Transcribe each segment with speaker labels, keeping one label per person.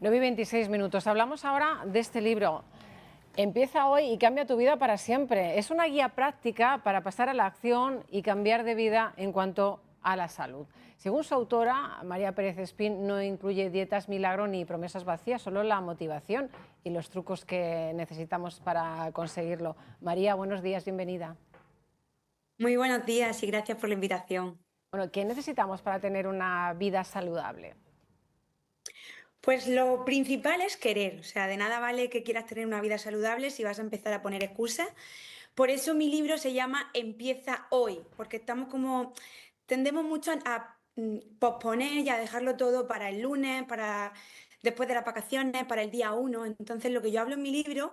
Speaker 1: 9:26. Hablamos ahora de este libro. Empieza hoy y cambia tu vida para siempre. Es una guía práctica para pasar a la acción y cambiar de vida en cuanto a la salud. Según su autora, María Pérez Espín, no incluye dietas milagro ni promesas vacías, solo la motivación y los trucos que necesitamos para conseguirlo. María, buenos días, bienvenida.
Speaker 2: Muy buenos días y gracias por la invitación.
Speaker 1: Bueno, ¿qué necesitamos para tener una vida saludable?
Speaker 2: Pues lo principal es querer, o sea, de nada vale que quieras tener una vida saludable si vas a empezar a poner excusas. Por eso mi libro se llama Empieza hoy, porque tendemos mucho a posponer y a dejarlo todo para el lunes, para después de las vacaciones, para el día uno. Entonces, lo que yo hablo en mi libro,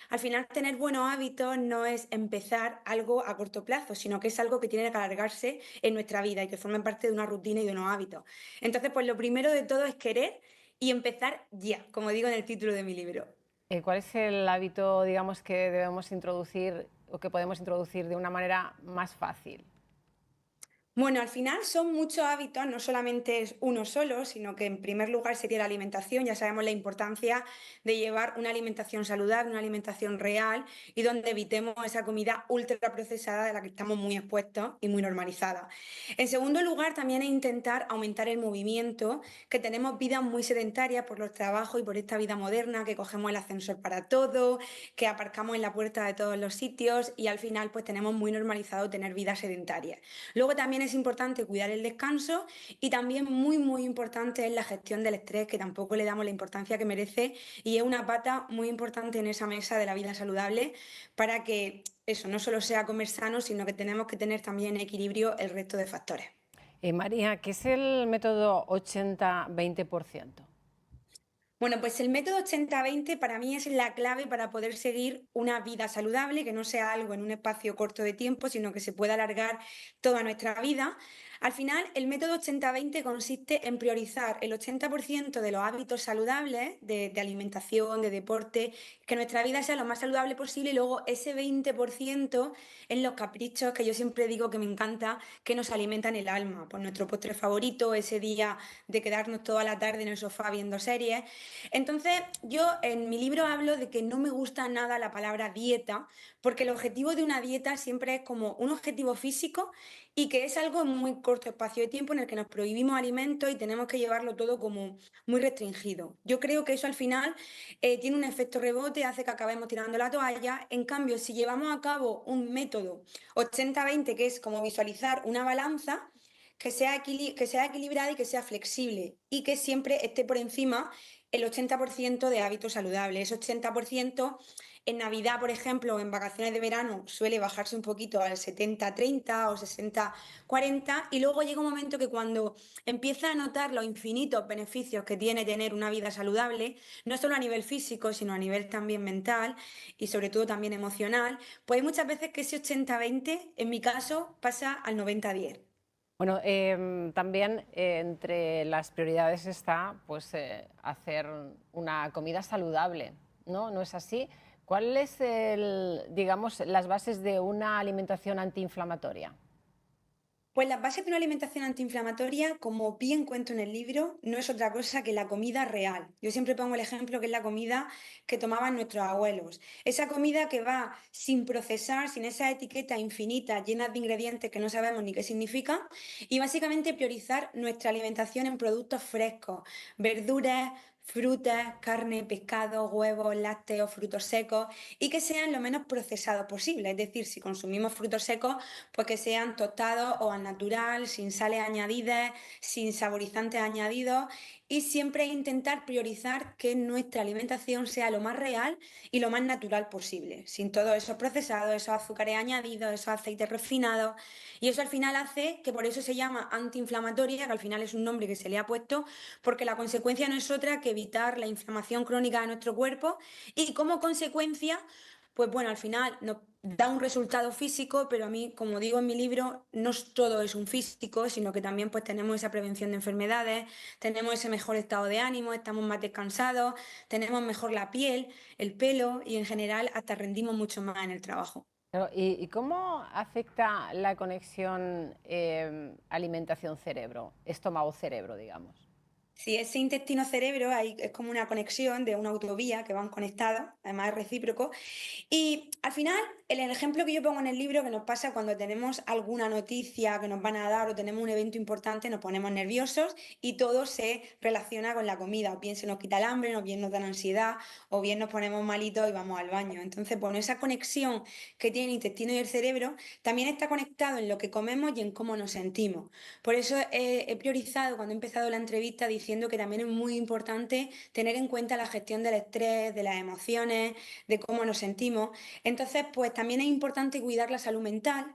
Speaker 2: al final tener buenos hábitos no es empezar algo a corto plazo, sino que es algo que tiene que alargarse en nuestra vida y que forme parte de una rutina y de unos hábitos. Entonces, pues lo primero de todo es querer y empezar ya, como digo en el título de mi libro.
Speaker 1: ¿Cuál es el hábito, digamos, que debemos introducir o que podemos introducir de una manera más fácil?
Speaker 2: Bueno, al final son muchos hábitos, no solamente es uno solo, sino que en primer lugar sería la alimentación. Ya sabemos la importancia de llevar una alimentación saludable, una alimentación real y donde evitemos esa comida ultraprocesada de la que estamos muy expuestos y muy normalizada. En segundo lugar, también es intentar aumentar el movimiento, que tenemos vidas muy sedentarias por los trabajos y por esta vida moderna, que cogemos el ascensor para todo, que aparcamos en la puerta de todos los sitios y al final pues tenemos muy normalizado tener vidas sedentarias. Luego también es importante cuidar el descanso y también muy importante es la gestión del estrés, que tampoco le damos la importancia que merece y es una pata muy importante en esa mesa de la vida saludable para que eso no solo sea comer sano, sino que tenemos que tener también en equilibrio el resto de factores.
Speaker 1: María, ¿qué es el método 80-20%?
Speaker 2: Bueno, pues el método 80-20 para mí es la clave para poder seguir una vida saludable, que no sea algo en un espacio corto de tiempo, sino que se pueda alargar toda nuestra vida. Al final, el método 80-20 consiste en priorizar el 80% de los hábitos saludables, de alimentación, de deporte, que nuestra vida sea lo más saludable posible, y luego ese 20% en los caprichos que yo siempre digo que me encanta, que nos alimentan el alma. Pues nuestro postre favorito, ese día de quedarnos toda la tarde en el sofá viendo series. Entonces, yo en mi libro hablo de que no me gusta nada la palabra dieta, porque el objetivo de una dieta siempre es como un objetivo físico y que es algo en muy corto espacio de tiempo en el que nos prohibimos alimentos y tenemos que llevarlo todo como muy restringido. Yo creo que eso al final tiene un efecto rebote, hace que acabemos tirando la toalla. En cambio, si llevamos a cabo un método 80-20, que es como visualizar una balanza, que sea equilibrada y que sea flexible y que siempre esté por encima el 80% de hábitos saludables. Ese 80% en Navidad, por ejemplo, o en vacaciones de verano suele bajarse un poquito al 70-30 o 60-40 y luego llega un momento que cuando empieza a notar los infinitos beneficios que tiene tener una vida saludable, no solo a nivel físico, sino a nivel también mental y sobre todo también emocional, pues hay muchas veces que ese 80-20, en mi caso, pasa al 90-10.
Speaker 1: Bueno, también entre las prioridades está pues, hacer una comida saludable, ¿no? ¿No es así? ¿Cuáles, digamos, las bases de una alimentación antiinflamatoria?
Speaker 2: Pues las bases de una alimentación antiinflamatoria, como bien cuento en el libro, no es otra cosa que la comida real. Yo siempre pongo el ejemplo que es la comida que tomaban nuestros abuelos. Esa comida que va sin procesar, sin esa etiqueta infinita llena de ingredientes que no sabemos ni qué significa, y básicamente priorizar nuestra alimentación en productos frescos, verduras, frutas, carne, pescado, huevos, lácteos, frutos secos y que sean lo menos procesados posible. Es decir, si consumimos frutos secos, pues que sean tostados o al natural, sin sales añadidas, sin saborizantes añadidos y siempre intentar priorizar que nuestra alimentación sea lo más real y lo más natural posible, sin todos esos procesados, esos azúcares añadidos, esos aceites refinados. Y eso al final hace que por eso se llama antiinflamatoria, que al final es un nombre que se le ha puesto, porque la consecuencia no es otra que evitar la inflamación crónica de nuestro cuerpo y como consecuencia pues bueno, al final nos da un resultado físico, pero a mí, como digo en mi libro, no todo es un físico, sino que también pues tenemos esa prevención de enfermedades, tenemos ese mejor estado de ánimo, estamos más descansados, tenemos mejor la piel, el pelo y en general hasta rendimos mucho más en el trabajo.
Speaker 1: Claro, ¿y cómo afecta la conexión alimentación-cerebro, estómago-cerebro, digamos?
Speaker 2: Si ese intestino-cerebro es como una conexión de una autovía que van conectadas, además es recíproco. Y al final, el ejemplo que yo pongo en el libro que nos pasa cuando tenemos alguna noticia que nos van a dar o tenemos un evento importante, nos ponemos nerviosos y todo se relaciona con la comida. O bien se nos quita el hambre, o bien nos da ansiedad, o bien nos ponemos malitos y vamos al baño. Entonces, bueno, esa conexión que tiene el intestino y el cerebro también está conectado en lo que comemos y en cómo nos sentimos. Por eso he priorizado cuando he empezado la entrevista diciendo que también es muy importante tener en cuenta la gestión del estrés, de las emociones, de cómo nos sentimos. Entonces, pues también es importante cuidar la salud mental,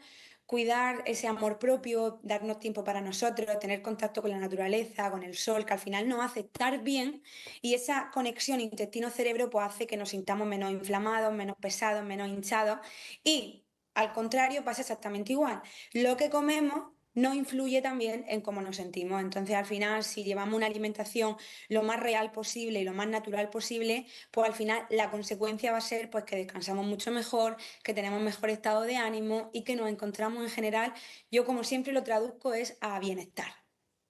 Speaker 2: cuidar ese amor propio, darnos tiempo para nosotros, tener contacto con la naturaleza, con el sol, que al final nos hace estar bien y esa conexión intestino-cerebro pues hace que nos sintamos menos inflamados, menos pesados, menos hinchados y al contrario pasa exactamente igual. Lo que comemos nos influye también en cómo nos sentimos. Entonces, al final, si llevamos una alimentación lo más real posible y lo más natural posible, pues al final la consecuencia va a ser pues que descansamos mucho mejor, que tenemos mejor estado de ánimo y que nos encontramos en general, yo como siempre lo traduzco es a bienestar.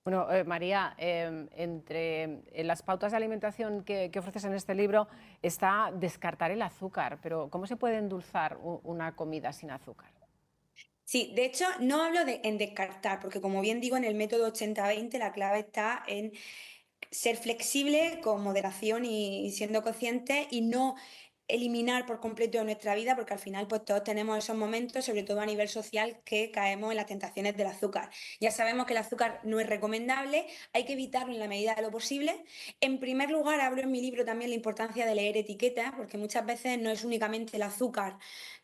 Speaker 1: Bueno, María, entre las pautas de alimentación que ofreces en este libro está descartar el azúcar, pero ¿cómo se puede endulzar una comida sin azúcar?
Speaker 2: Sí, de hecho, no hablo en descartar, porque como bien digo, en el método 80-20 la clave está en ser flexible con moderación y siendo consciente y no eliminar por completo de nuestra vida, porque al final pues todos tenemos esos momentos, sobre todo a nivel social, que caemos en las tentaciones del azúcar. Ya sabemos que el azúcar no es recomendable, hay que evitarlo en la medida de lo posible. En primer lugar, hablo en mi libro también la importancia de leer etiquetas, porque muchas veces no es únicamente el azúcar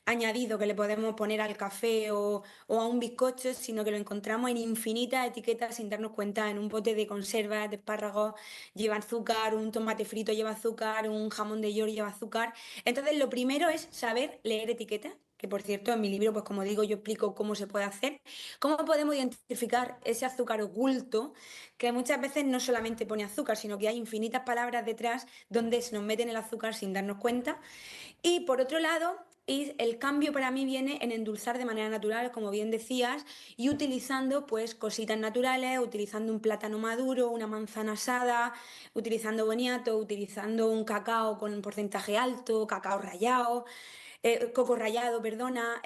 Speaker 2: añadido que le podemos poner al café o a un bizcocho, sino que lo encontramos en infinitas etiquetas sin darnos cuenta, en un bote de conservas, de espárragos lleva azúcar, un tomate frito lleva azúcar, un jamón de york lleva azúcar. Entonces, lo primero es saber leer etiquetas, que por cierto, en mi libro, pues como digo, yo explico cómo se puede hacer, cómo podemos identificar ese azúcar oculto, que muchas veces no solamente pone azúcar, sino que hay infinitas palabras detrás donde se nos meten el azúcar sin darnos cuenta. Y por otro lado, y el cambio para mí viene en endulzar de manera natural, como bien decías, y utilizando pues cositas naturales, utilizando un plátano maduro, una manzana asada, utilizando boniato, utilizando un cacao con un porcentaje alto, cacao rallado, coco rallado, perdona,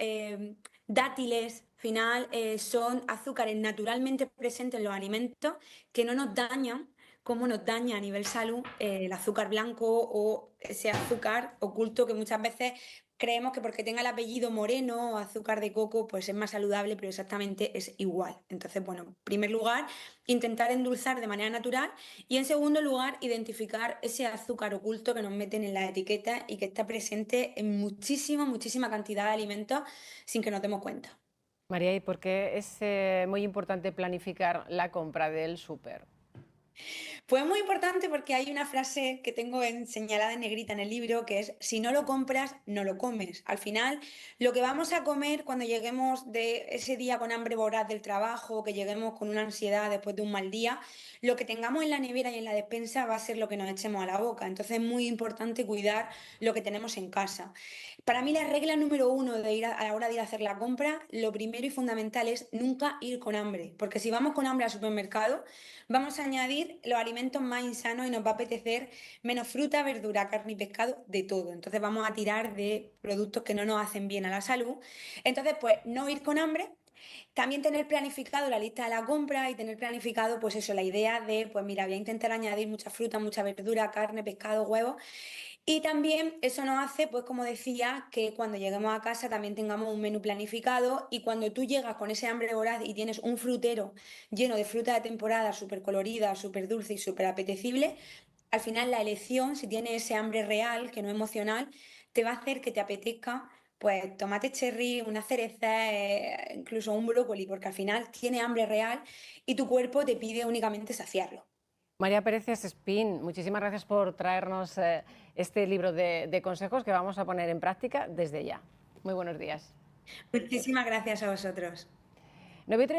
Speaker 2: dátiles. Al final son azúcares naturalmente presentes en los alimentos que no nos dañan como nos daña a nivel salud el azúcar blanco o ese azúcar oculto que muchas veces creemos que porque tenga el apellido Moreno o azúcar de coco, pues es más saludable, pero exactamente es igual. Entonces, bueno, en primer lugar, intentar endulzar de manera natural y en segundo lugar, identificar ese azúcar oculto que nos meten en las etiquetas y que está presente en muchísima cantidad de alimentos sin que nos demos cuenta.
Speaker 1: María, ¿y por qué es muy importante planificar la compra del súper?
Speaker 2: Pues es muy importante porque hay una frase que tengo señalada en negrita en el libro que es, si no lo compras, no lo comes. Al final, lo que vamos a comer cuando lleguemos de ese día con hambre voraz del trabajo, que lleguemos con una ansiedad después de un mal día, lo que tengamos en la nevera y en la despensa va a ser lo que nos echemos a la boca. Entonces es muy importante cuidar lo que tenemos en casa. Para mí la regla número uno de ir a la hora de ir a hacer la compra, lo primero y fundamental es nunca ir con hambre, porque si vamos con hambre al supermercado, vamos a añadir los alimentos más insanos y nos va a apetecer menos fruta, verdura, carne y pescado, de todo. Entonces vamos a tirar de productos que no nos hacen bien a la salud. Entonces, pues no ir con hambre. También tener planificado la lista de la compra y tener planificado, pues eso, la idea de, pues mira, voy a intentar añadir mucha fruta, mucha verdura, carne, pescado, huevos. Y también eso nos hace, pues como decía, que cuando lleguemos a casa también tengamos un menú planificado y cuando tú llegas con ese hambre voraz y tienes un frutero lleno de fruta de temporada, súper colorida, súper dulce y súper apetecible, al final la elección, si tienes ese hambre real, que no emocional, te va a hacer que te apetezca pues tomate cherry, una cereza, incluso un brócoli, porque al final tiene hambre real y tu cuerpo te pide únicamente saciarlo.
Speaker 1: María Pérez Espín, muchísimas gracias por traernos este libro de consejos que vamos a poner en práctica desde ya. Muy buenos días.
Speaker 2: Muchísimas gracias a vosotros.
Speaker 1: 9:30